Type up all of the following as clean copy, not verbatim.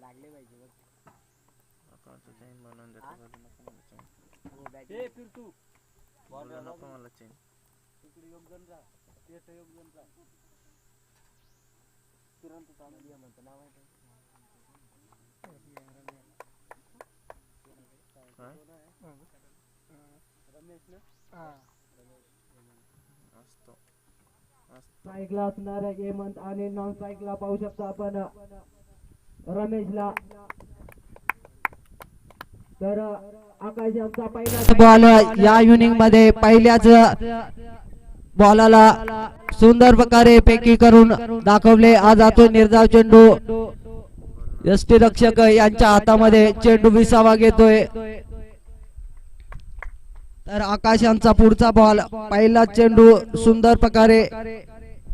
लागले पाहिजे बघ. चेन बनवून देतो नको मला चेन. फिर तू नको मला चेन. तिकडे योगदान जा, येतं योगदान जा. तुरंत चांगली म्हणतो नाव आहे रमेश ना. असतो सायकला असणार हेमंत आणि नॉन सायकला पाहू शकतो आपण रमेशला. तर आकाश यांचा पहिलाच बॉल या इनिंग मध्ये पहिल्याच बॉलाला सुंदर प्रकारे फेकी करून दाखवले. आज जातो निर्धाव चेंडू यष्टीरक्षक यांच्या हातामध्ये. चेंडू विसावा घेतोय. तर आकाश यांचा पुढचा बॉल पहिला चेंडू सुंदर प्रकारे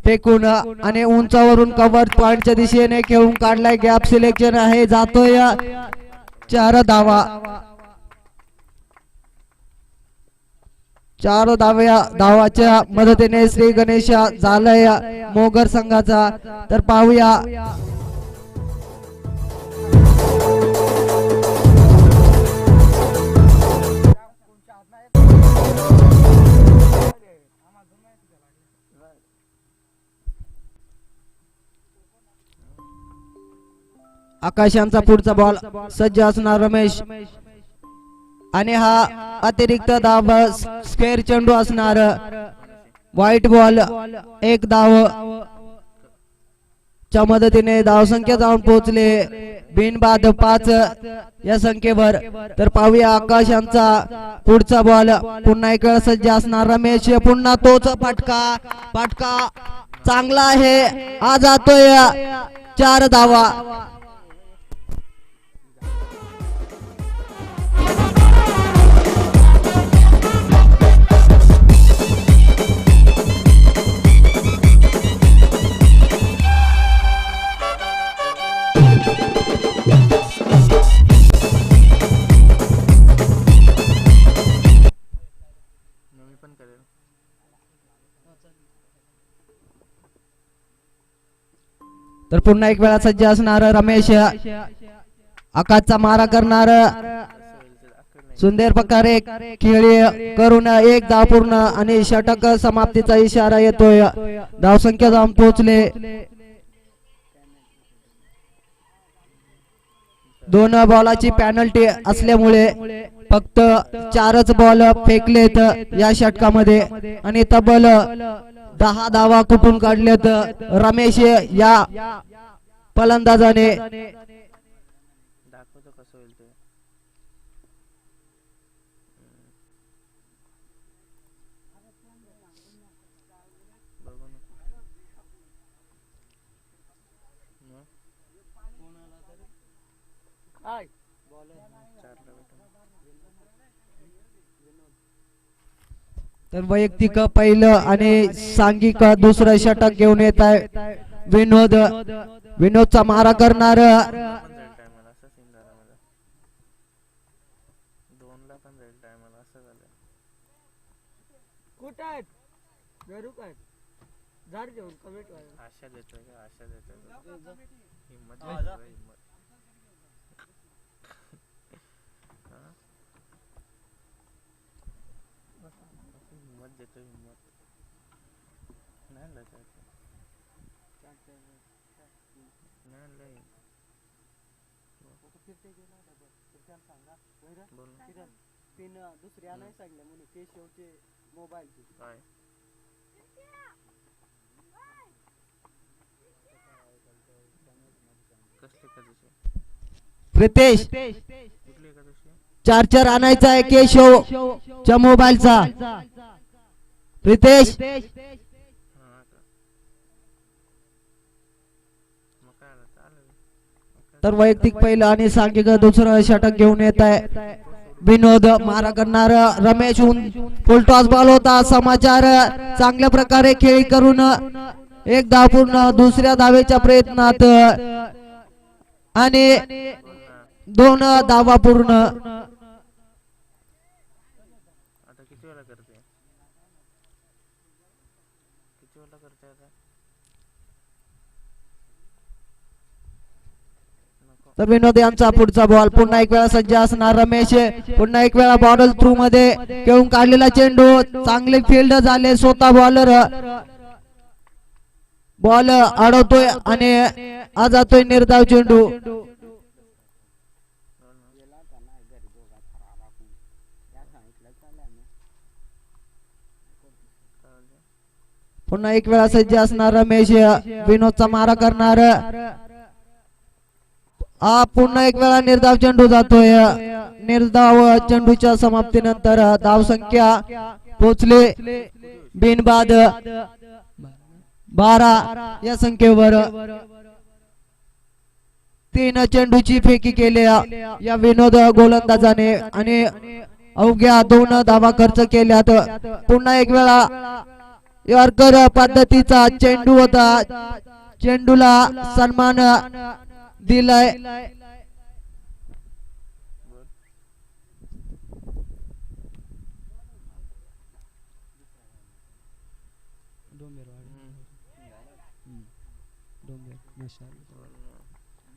फेकून आणि उंचावरून कव्हर पॉइंटच्या दिशेने खेळून काढलाय. गॅप सिलेक्शन आहे. जातोय 4 धावा. 4 धावाच्या मदतीने श्री गणेश झालाय मोगर संघाचा. तर पाहूया आकाश यांचा पुढचा बॉल सज्ज असणार रमेश आणि हा अतिरिक्त धाव स्क्वेअर चेंडू असणार. व्हाईट बॉल 1 धाव च्या मदतीने धावसंख्या जाऊन पोहोचले बिनबाद 5 या संख्येवर. तर पाहूया आकाश यांचा पुढचा बॉल पुन्हा एक वेळा सज्ज असणार रमेश. पुन्हा तोच फटका चांगला आहे. हा जातोय 4 धावा. तर पुन्हा एक वेळा सज्ज असणार रमेश. आकाशचा मारा करणार. सुंदर प्रकारे खेळी करून 1 धाव पूर्ण आणि षटक समाप्तीचा इशारा येतोय. धावसंख्या जाऊन पोहोचले 2 बॉलाची पॅनल्टी असल्यामुळे फक्त 4च बॉल फेकलेत या षटकामध्ये आणि तब्बल 10 धावा कुठून काढलेत रमेश या फलंदाजाने. दाखवतो कसं होईल ते. तर वैयक्तिक पहिलं आणि सांघिक दुसरं षटक घेऊन येत आहे विनोदचा मारा करणार. आशा देतोय हिम्मत देतो हिम्मत नाही पिन दुसऱ्या नाही सांगले म्हणून केशवचे मोबाईलचे काय कसले कधीचे प्रितेश कुठले कधीचे 4 आणायचा आहे केशव च्या मोबाईलचा. प्रितेश तर वैयक्तिक पहिलं आणि सांघिक दुसरं षटक घेऊन येत आहे विनोद. मारा करणार रमेश. फुल टॉस बॉल होता. समाचार चांगल्या प्रकारे खेळी करून 1 धाव पूर्ण. दुसऱ्या धावेच्या प्रयत्नात आणि 2 धावा पूर्ण. आता किती वेळा करते आता तर विनोद यांचा पुढचा बॉल पुन्हा एक वेळा सज्ज असणार रमेश पुन्हा एक वेळा बॉल थ्रू मध्ये खेळून काढलेला चेंडू चांगले फील्ड झाले स्वतः बॉलर बॉल अडवतोय आणि आज जातोय निर्धाव चेंडू पुन्हा एक वेळा सज्ज असणार रमेश विनोदचा मारा करणार पुन्हा एक वेळा निर्धाव चेंडू जातोय निर्धाव चेंडूच्या समाप्तीनंतर धावसंख्या पोचले बिनबाद 12 या संख्येवर 3 चेंडूची फेकी केल्या या विनोद गोलंदाजाने आणि अवघ्या 2 धावा खर्च केल्यात पुन्हा एक वेळा यॉर्कर पद्धतीचा चेंडू होता चेंडूला सन्मान दिलाय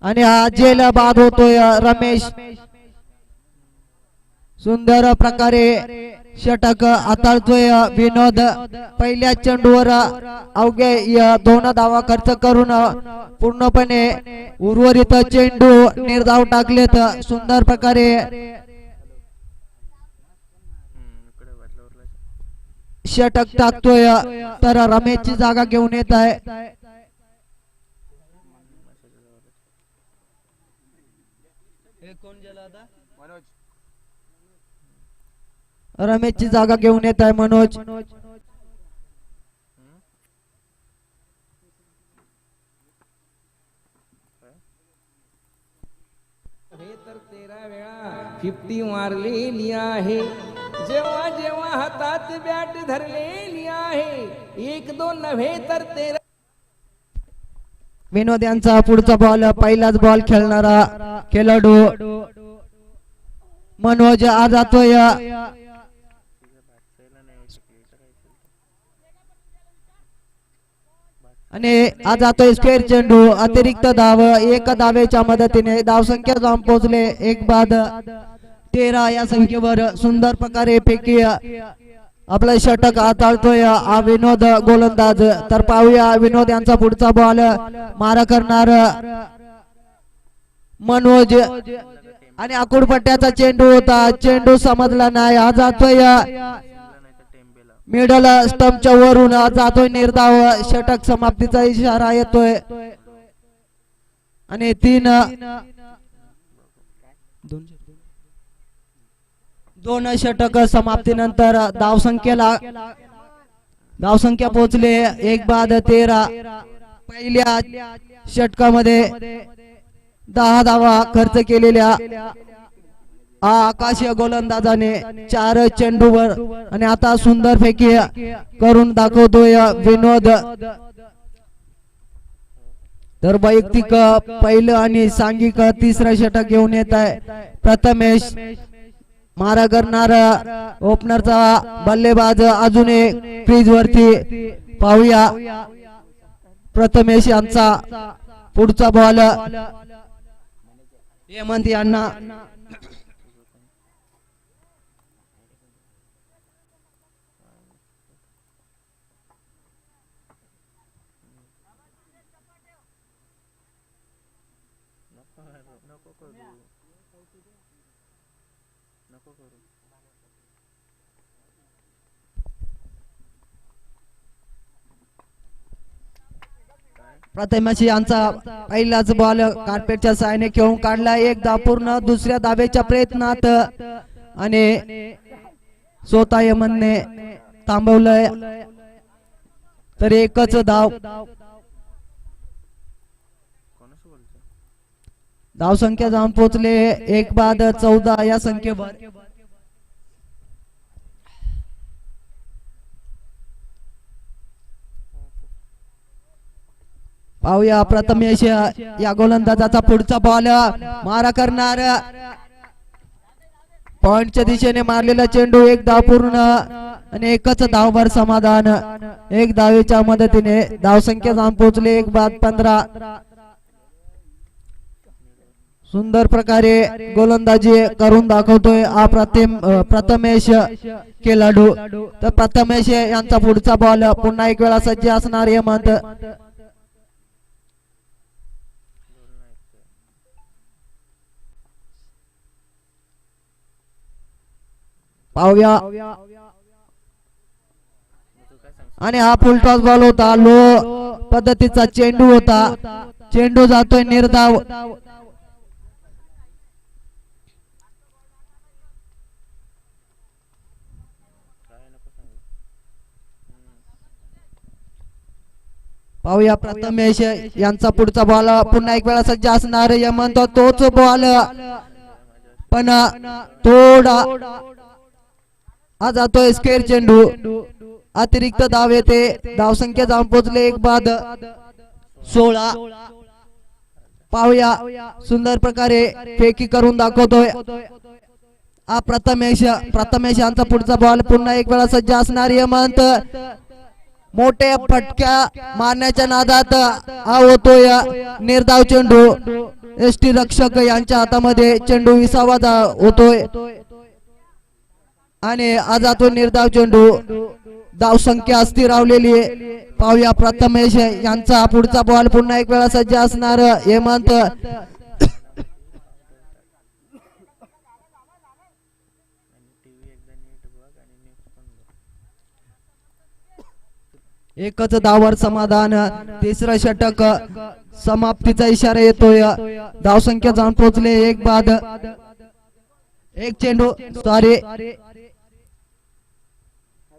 आणि हा जेल बाद होतोय रमेश सुंदर प्रकारे षटक हाताळतोय विनोद पहिल्या चेंडूवर अवघ्या 2 धावा खर्च करून पूर्णपणे उर्वरित चेंडू निर्धाव टाकलेत सुंदर प्रकारे षटक टाकतोय तर रमेशची जागा घेऊन येत आहे रमेशची जागा घेऊन येत आहे मनोज हे तर 13 वेळा 50 मारलेली आहे जेव्हा जेव्हा हातात बॅट धरलेली आहे 1-2 नव्हे तर 13 विनोद यांचा पुढचा बॉल पहिलाच बॉल खेळणारा खेळाडू मनोज आज जातोय आणि आज जातोय स्क्वेअर चेंडू अतिरिक्त धाव 1 धावेच्या मदतीने धावसंख्या जाऊन पोहोचले 1 बाद 13 या संख्येवर सुंदर प्रकारे पैकी आपला षटक हाताळतोय हा विनोद गोलंदाज तर पाहूया विनोद यांचा पुढचा बॉल मारा करणार मनोज आणि आकुडपट्ट्याचा चेंडू होता चेंडू समजला नाही हा जातोय मिडल स्टंपच्या वरून जातोय निर्धाव षटक समाप्तीचा इशारा येतोय आणि 2 षटक समाप्तीनंतर धावसंख्या पोहोचले 1 बाद 13 पहिल्या षटकामध्ये 10 धावा खर्च केलेल्या आकाशीय गोलंदाजाने 4 चेंडूवर आणि आता सुंदर फेकी करून दाखवतोय विनोद तर वैयक्तिक पहिलं आणि सांघिक 3रं षटक घेऊन येत आहे प्रथमेश मारा करणार ओपनरचा बल्लेबाज अजून क्रीज वरती पाहूया प्रथमेश यांचा पुढचा बॉल हेमंत यांना प्रथमेश यांचा पहिलाच बॉल कार्पेटच्या साहाय्याने खेळून काढला 1 धाव पूर्ण दुसऱ्या धावेच्या प्रयत्नात आणि स्वतः यमनने थांबवलंय तर 1च धाव धावसंख्या जाऊन पोहोचले 1 बाद 14 या संख्येवर पाहूया प्रथमेश या गोलंदाजाचा पुढचा बॉल मारा करणार पॉइंटच्या दिशेने मारलेला चेंडू 1 धाव पूर्ण आणि 1च धावभर समाधान 1 धावेच्या मदतीने धावसंख्या जाऊन पोहोचले 1 बाद 15 सुंदर प्रकारे गोलंदाजी करून दाखवतोय हा प्रथमेश खेळाडू. तर प्रथमेश यांचा पुढचा बॉल पुन्हा एक वेळा सज्ज असणार हेमंत. पाहूया आणि हा फुल टॉस बॉल होता. लो पद्धतीचा चेंडू होता. चेंडू जातोय निर्धाव. पाहूया प्रथमेश यांचा पुढचा बॉल पुन्हा एक वेळा सज्ज असणार हेमंत. तोच बॉल पण थोडा हा जातोय स्क्वेअर चेंडू. अतिरिक्त धाव येते. धावसंख्या जाऊन पोहोचले 1 बाद 16. पाहूया सुंदर प्रकारे फेकी करून दाखवतोय हा प्रथमेश यांचा पुढचा बॉल पुन्हा एक वेळा सज्ज असणार हेमंत. मोठे फटक्या मारण्याच्या नादात हा होतोय निर्धाव चेंडू. एसटी रक्षक यांच्या हातामध्ये चेंडू विसावा होतोय आणि हा जातो निर्धाव चेंडू. धावसंख्या स्थिरावलेली आहे. पाहूया प्रथमेश यांचा पुढचा बॉल पुन्हा एक वेळा सज्ज असणार हेमंत. एकच धावावर समाधान. तिसरं षटक समाप्तीचा इशारा येतोय. धावसंख्या जाऊन पोहोचले 1 बाद 1 चेंडू सॉरी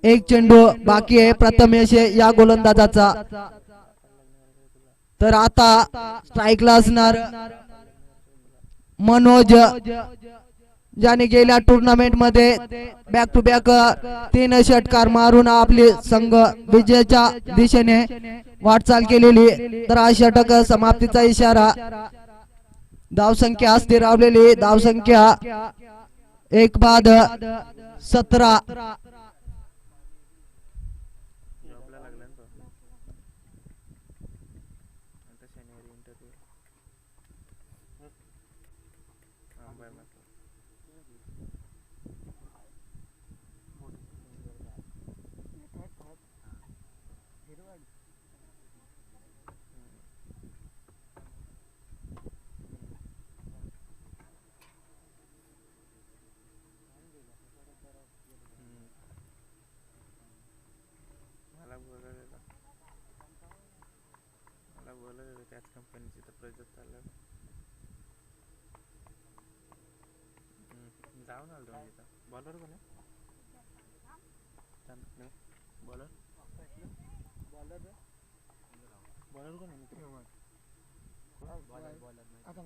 1 चेंडू बाकी आहे प्रथमेश या गोलंदाजाचा. तर आता स्ट्राईकला असणार मनोज, ज्याने गेल्या टुर्नामेंट मध्ये बॅक टू बॅक 3 षटकार मारून आपले संघ विजयाच्या दिशेने वाटचाल केलेली. तर हा षटक समाप्तीचा इशारा. धावसंख्या स्थिरावलेली. धावसंख्या 1 बाद 17. त्याच कंपनीची तर प्रोजेक्ट चाललं. जाऊन आलो म्हणजे बॉलर कोण आहे? बॉलर बॉलर कोण आहे? आता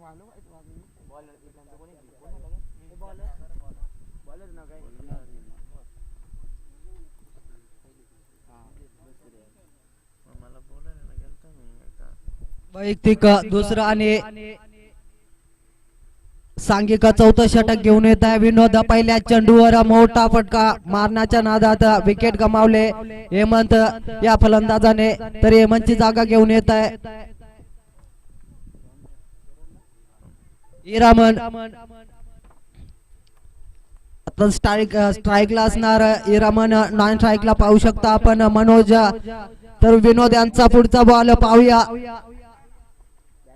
बॉलर ना काय मला बोलायला गेलता मी एकदा. वैयक्तिक दुसरा आणि सांघिक चौथं षटक घेऊन येत आहे विनोद. पहिल्या चेंडूवर मोठा फटका मारण्याच्या नादात विकेट गमावले हेमंत या फलंदाजाने. तर हेमंतची जागा घेऊन येत आहे इरामन. आता स्ट्राईकला असणार इरामन. नॉन स्ट्राईकला पाहू शकता आपण मनोज. तर विनोद यांचा पुढचा बॉल पाहूया.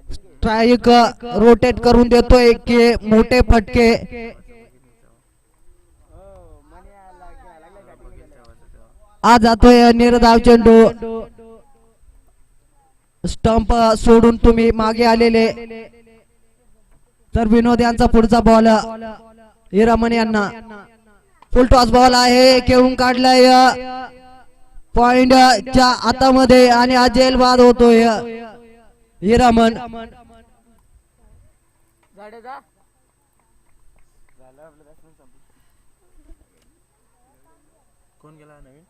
स्ट्राईक रोटेट करून देतोय की मोठे फटके. आज जातोय निर्धाव चेंडू. स्टंप सोडून तुम्ही मागे आलेले. तर विनोद यांचा पुढचा बॉल हिरामन यांना. फुल टॉस बॉल आहे. खेळून काढलाय पॉइंट च्या हातामध्ये आणि हा जेल बाद होतोय हिरामन. कोण गेला नवीन?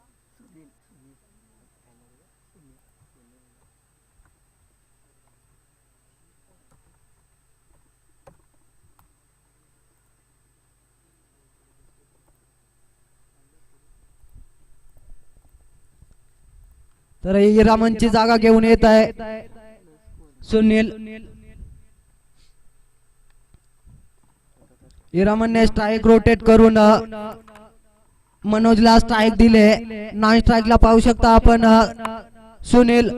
तर हिरामनची जागा घेऊन येत आहे सुनील. इरामनने स्ट्राईक रोटेट करून मनोजला स्ट्राईक दिले. नॉन स्ट्राईकला पाहू शकता आपण सुनील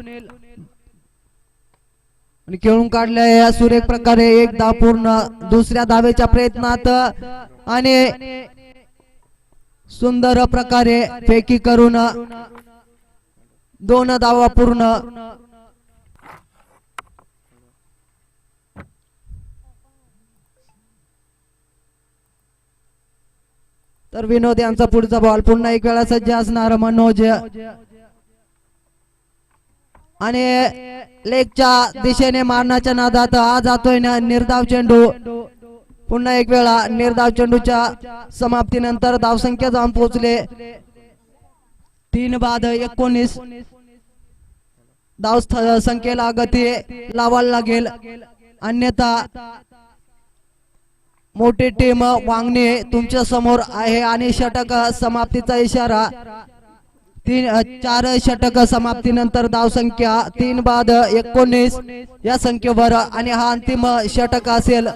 आणि खेळून काढले सुरेख प्रकारे. एक धाव पूर्ण. दुसऱ्या धावेच्या प्रयत्नात आणि सुंदर प्रकारे फेकी करून 2 धावा पूर्ण. तर विनोद यांचा पुढचा बॉल. पुन्हा एक वेळा सज्ज असणार मनोज आणि लेगच्या दिशेने मारण्याच्या नादात हा जातोय ना निर्धाव चेंडू. पुन्हा एक वेळा निर्धाव चेंडूच्या समाप्तीनंतर धावसंख्या जाऊन पोहोचले 3 बाद 19. धाव संख्येला गती लावायला लागेल अन्यथा मोठी टीम वांगणी तुमच्या समोर आहे. आणि षटक समाप्तीचा इशारा. 4 षटक समाप्तीनंतर धावसंख्या 3 बाद 19 या संख्येवर आणि हा अंतिम षटक असेल.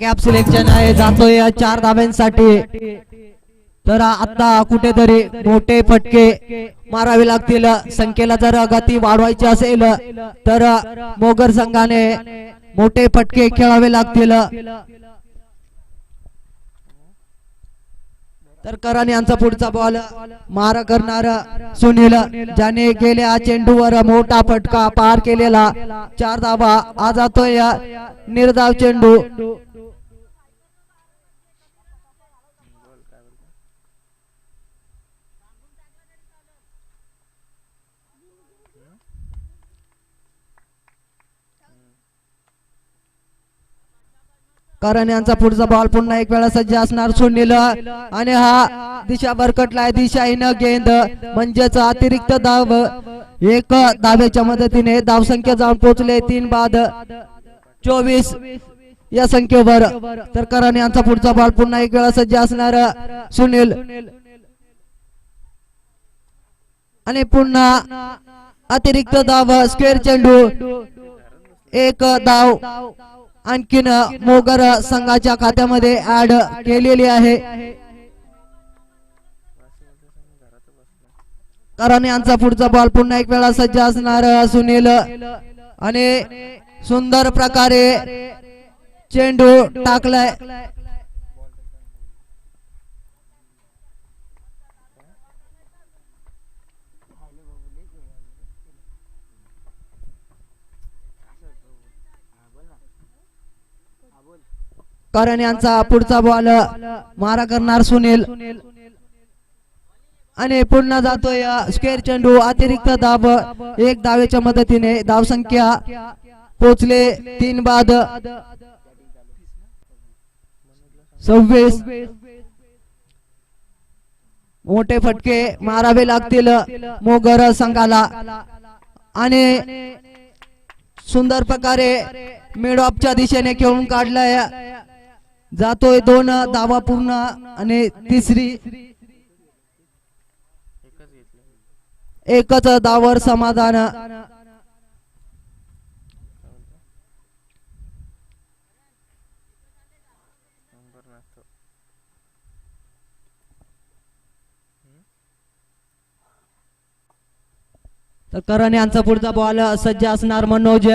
गॅप सिलेक्शन आहे जातोय 4 धाब्यांसाठी. तर आता कुठेतरी मोठे फटके मारावे लागतील. संख्येला जर गती वाढवायची असेल तर मोगर संघाने मोठे फटके खेळावे लागतील. तर करन यांचा पुढचा बॉल मारा करणार सुनील ज्याने गेल्या चेंडूवर मोठा फटका पार केलेला. 4 धावा. हा जातोय निर्धाव चेंडू. करण यांचा पुढचा बॉल पुन्हा एक वेळा सज्ज असणार सुनील आणि हा दिशा भरकटलाय. दिशाहीन गेंद म्हणजेच अतिरिक्त धाव. 1 धावेच्या मदतीने धावसंख्या जाऊन पोहोचले 3 बाद 24 या संख्येवर. तर करण यांचा पुढचा बॉल पुन्हा एक वेळा सज्ज असणार सुनील आणि पुन्हा अतिरिक्त धाव. स्क्वेअर चेंडू. 1 धाव आणखीन मोगर संघाच्या खात्यामध्ये ऍड केलेली आहे. करण यांचा पुढचा बॉल पुन्हा एक वेळा सज्ज असणार सुनील आणि सुंदर प्रकारे चेंडू टाकलाय. करण यांचा पुढचा बॉल मारा करणार सुनील आणि पुन्हा जातोय स्क्वेअर चेंडू. अतिरिक्त धाव. 1 धावेच्या मदतीने धावसंख्या पोहोचले 3 बाद 26. मोठे फटके मारावे लागतील मोगर संघाला आणि सुंदर प्रकारे मिड ऑफच्या दिशेने खेळून काढलाय. जातोय 2 धावा पूर्ण आणि तिसरी एकच धावावर समाधान. तर करण यांचा पुढचा बॉल सज्ज असणार मनोज.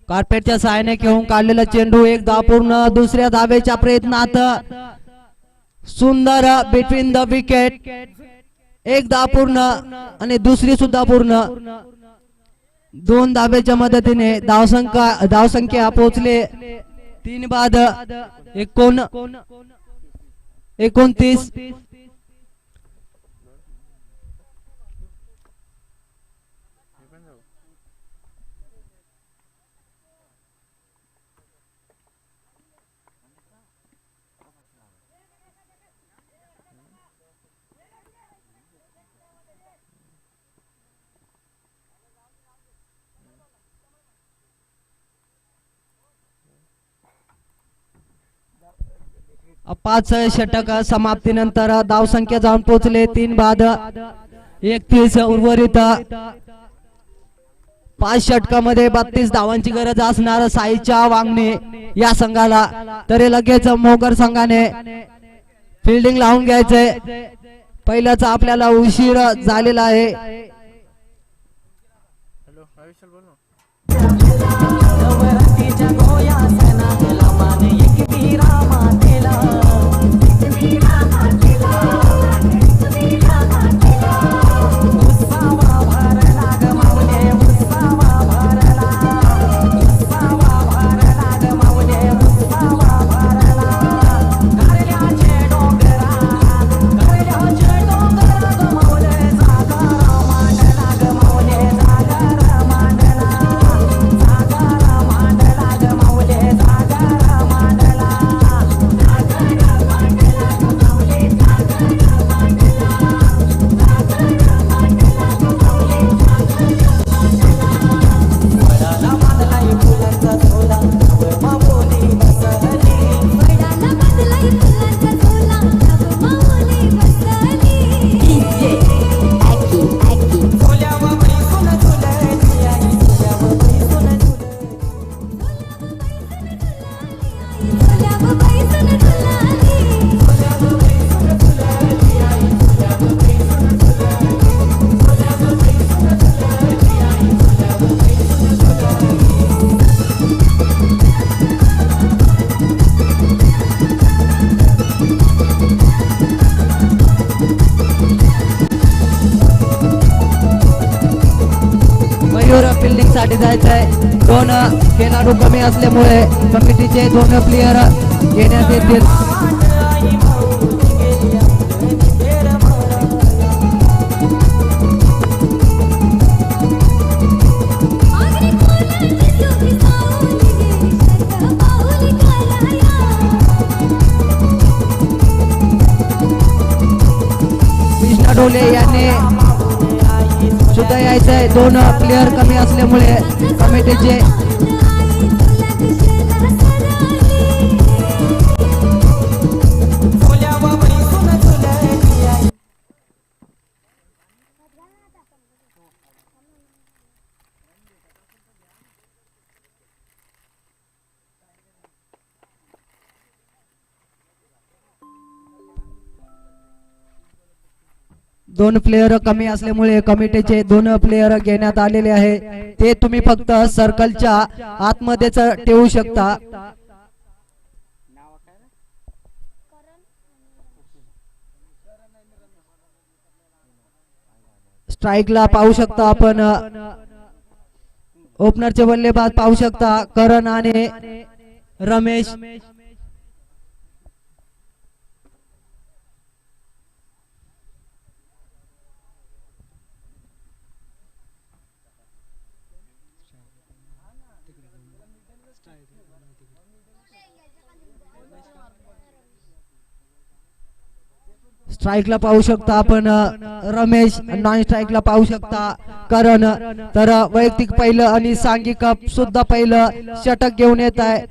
कार्पेटच्या सहाय्याने खेळून काढलेला चेंडू 1 धाव पूर्ण. दुसऱ्या धावेच्या प्रयत्नात सुंदर बिटवीन द विकेट, एकदा पूर्ण आणि दुसरी सुद्धा पूर्ण. 2 धाब्याच्या मदतीने धावसंख्या पोहोचले 3 बाद 29. पाच षटक समाप्तीनंतर धावसंख्या जाऊन पोहोचले 3 बाद 31. उर्वरित 5 षटकामध्ये 32 धावांची गरज असणार साईच्या वांगणे या संघाला. तरी लगेच मोगर संघाने फिल्डिंग लावून घ्यायचंय. पहिल्याच आपल्याला उशीर झालेला आहे. हॅलो आयुष्यल बोल ना. फिल्डिंग साठी जायचंय. 2 खेळाडू कमी असल्यामुळे कमिटीचे 2 प्लेयर घेण्यात येतील. कृष्णा डोले यांनी सुद्धा यायचंय. 2 प्लेयर कमी असल्यामुळे कमिटीचे दोन प्लेयर कमी असल्यामुळे कमिटीचे 2 प्लेयर घेण्यात आलेले आहे. ते तुम्ही फक्त सर्कलच्या आतमध्येच ठेवू शकता. स्ट्राईकला पाहू शकता आपण ओपनरचे बल्लेबाज पाहू शकता करण आणि रमेश. स्ट्राईकला पाहू शकता आपण रमेश, नॉन स्ट्राईकला पाहू शकता करण. तर वैयक्तिक पहिलं आणि सांघिक सुद्धा पहिलं षटक घेऊन येत आहे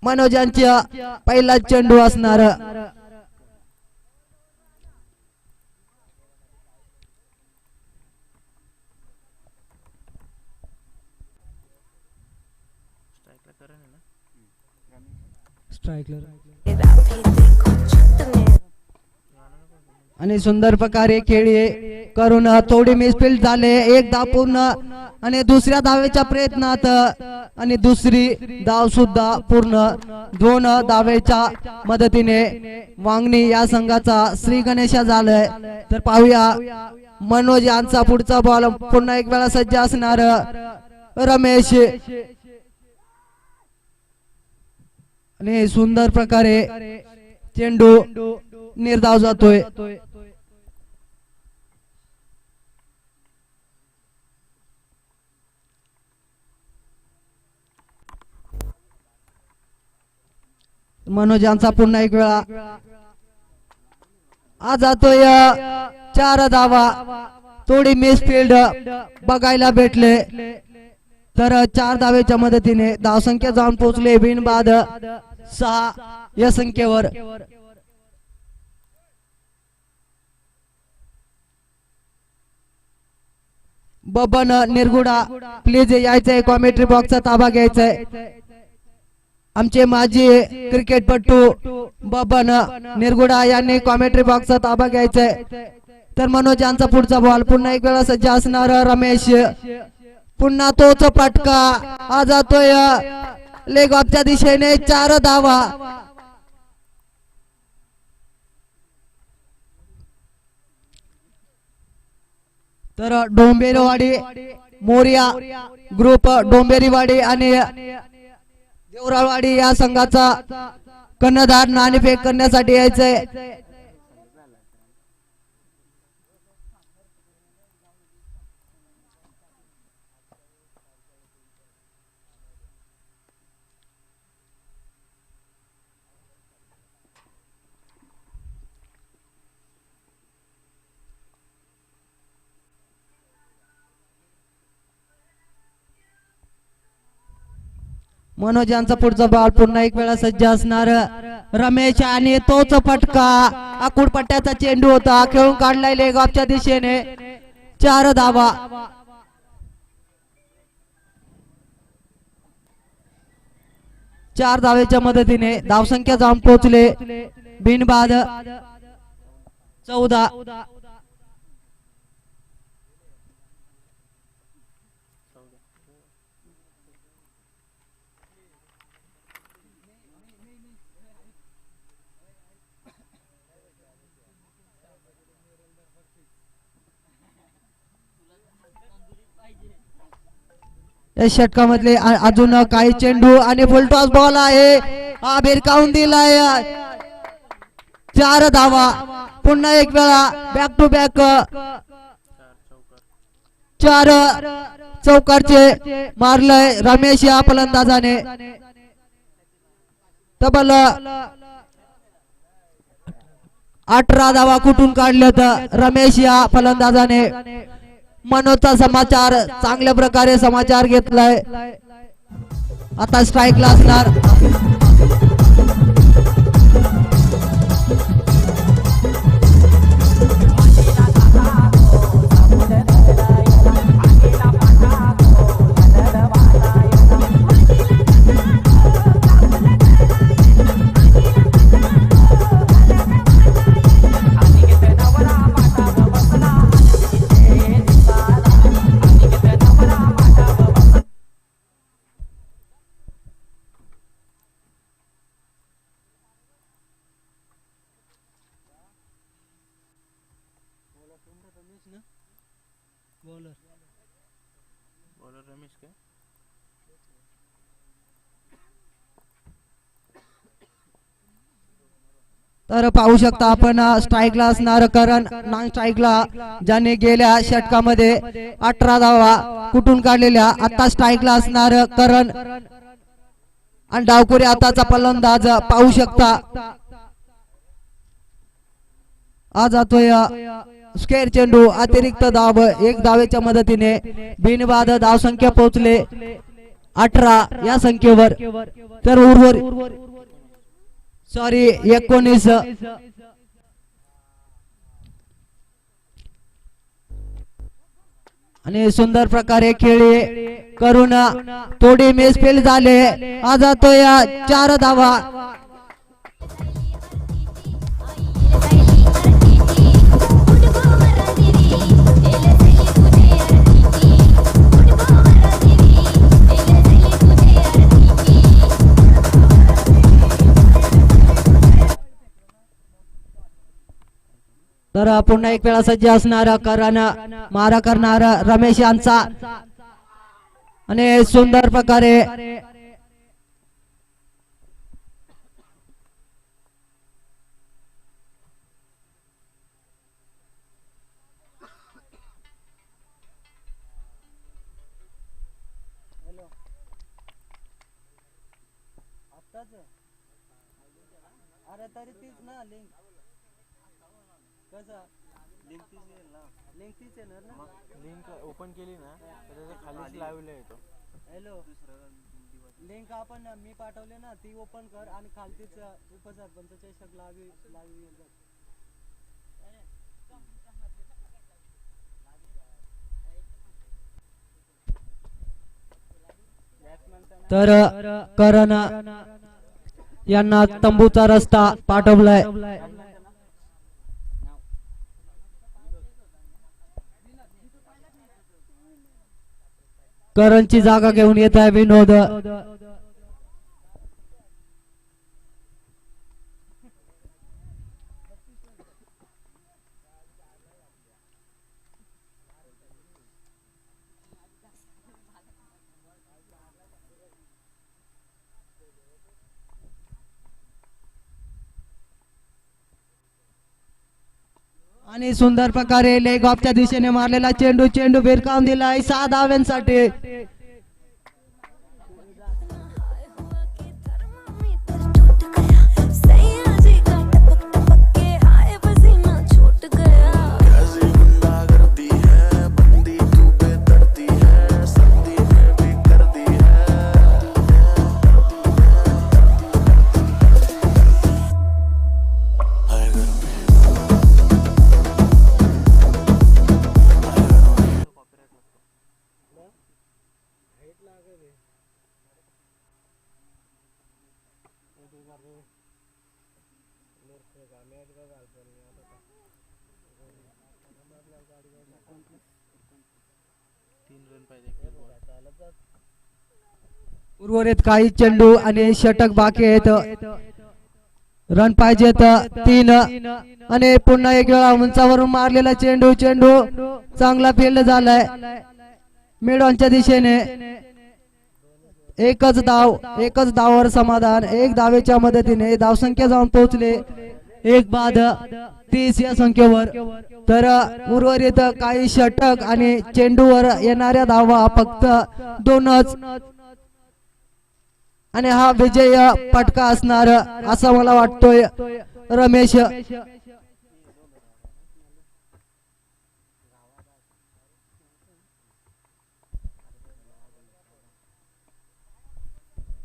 मनोजांच्या पहिला चेंडू असणार. आणि सुंदर प्रकारे खेळी करून थोडी मिसफील्ड झाले. एकदा पूर्ण आणि दुसऱ्या धावेच्या प्रयत्नात आणि दुसरी धाव सुद्धा पूर्ण. 2 धावेच्या मदतीने वांगणी या संघाचा श्री गणेशा झालाय. तर पाहूया मनोज यांचा पुढचा बॉल. पुन्हा एक वेळा सज्ज असणार रमेश आणि सुंदर प्रकारे चेंडू निर्धाव जातोय. मनोज यांचा पुन्हा एक वेळा आज जातोय. 4 धावा. थोडी मिसफिल्ड बघायला भेटले. तर 4 धावेच्या मदतीने धावसंख्या जाऊन पोहोचले बिनबाद 6 या संख्येवर. बबन निरगुडा प्लीज यायचंय, कॉमेंट्री बॉक्सचा ताबा घ्यायचाय. आमचे माजी क्रिकेटपटू बबन निरगुडा यांनी कॉमेंट्री बॉक्सचा ताबा घ्यायचाय. तर मनोज यांचा पुढचा बॉल. पुन्हा एक वेळा सज्ज असणार रमेश. पुन्हा तोच फटका. हा जातोय लेग ऑफच्या दिशेने. 4 धावा. तर डोंबेरीवाडी मोरिया ग्रुप डोंबेरीवाडी आणि देवराळवाडी या संघाचा कर्णधार नाणेफेक करण्यासाठी यायचंय. मनोज यांचा पुढचा बॉल. पुन्हा एक वेळा सज्ज असणार रमेश आणि तोच फटका. आकुड पट्ट्याचा चेंडू होता, खेळून काढलाय लेग ऑफच्या दिशेने. 4 धावा. चार धावेच्या मदतीने धावसंख्या जाऊन पोहोचले बिनबाद 14. या षटकामधले अजून काही चेंडू आणि फुलटॉस बॉल आहे. हा भिरकावून दिलाय. 4 धावा. पुन्हा एक वेळा बॅक टू बॅक 4 चौकारचे मारलंय रमेश या फलंदाजाने. तब्बल 18 धावा कुठून काढल्यात रमेश या फलंदाजाने. मनोजचा समाचार चांगल्या प्रकारे समाचार घेतलाय. आता स्ट्राईकला असणार. तर पाहू शकता आपण स्ट्राईकला असणार करण नॉन स्ट्राईकला ज्याने गेल्या षटकामध्ये 18 धावा कुठून काढलेल्या. आता स्ट्राईकला असणार करण आणि डावखुरी आताचा फलंदाज पाहू शकता. आज जातोय स्क्वेअर चेंडू. अतिरिक्त धाव 1 धावेच्या मदतीने बिनबाद धावसंख्या पोहोचले 18 या संख्येवर. तर उर्वरित 19 आणि सुंदर प्रकारे खेळी करून थोडी मिसफील्ड झाले. आज जातोय 4 धावा. तर पुन्हा एक वेळा सज्ज असणार करण मारा करणार रमेश यांचा आणि सुंदर प्रकारे हॅलो आत्ताच अरे तरी तीच ना लिंक कसं लिंक तीच येईल ना लिंक तीच येणार ना लिंक ओपन केली ना तर त्याच्या खालीच लावलं येतो. हॅलो लिंक आपण मी पाठवले ना ती ओपन कर आणि खालतीच उपसरपंच चषक लावी लावी तर करण यांना तंबूचा रस्ता पाठवलाय. करणची जागा घेऊन येत आहे विनोद. आणि सुंदर प्रकारे लेग ऑफच्या दिशेने मारलेला चेंडू चेंडू भिरकावून दिलाय 6 धाव्यांसाठी. उर्वरित काही चेंडू आणि षटक बाकी आहेत. रन पाहिजेत 3 आणि पुन्हा एक वेळा उंचावरून मारलेला चेंडू चेंडू चांगला फील्ड झालाय मिडॉनच्या दिशेने. एकच धावावर समाधान. 1 धावेच्या मदतीने धावसंख्या जाऊन पोहोचले 1 बाद 30 या संख्येवर. तर उर्वरित काही षटक आणि चेंडूवर येणाऱ्या धावा फक्त 2च आणि हा विजय पटका असणार असं मला वाटतोय रमेश.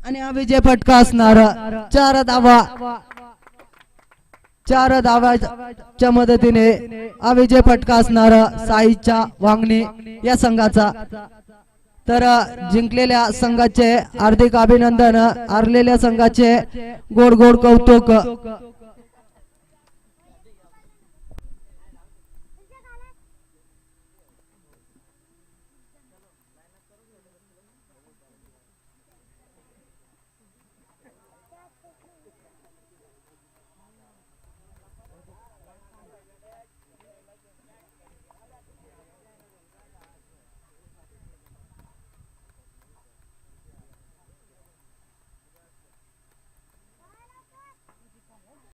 आणि हा विजय फटका असणार 4 धावाच्या मदतीने हा विजय फटका असणार साईच्या वांगणी या संघाचा. तर जिंकलेल्या संघाचे हार्दिक अभिनंदन, हरलेल्या संघाचे गोड गोड कौतुक.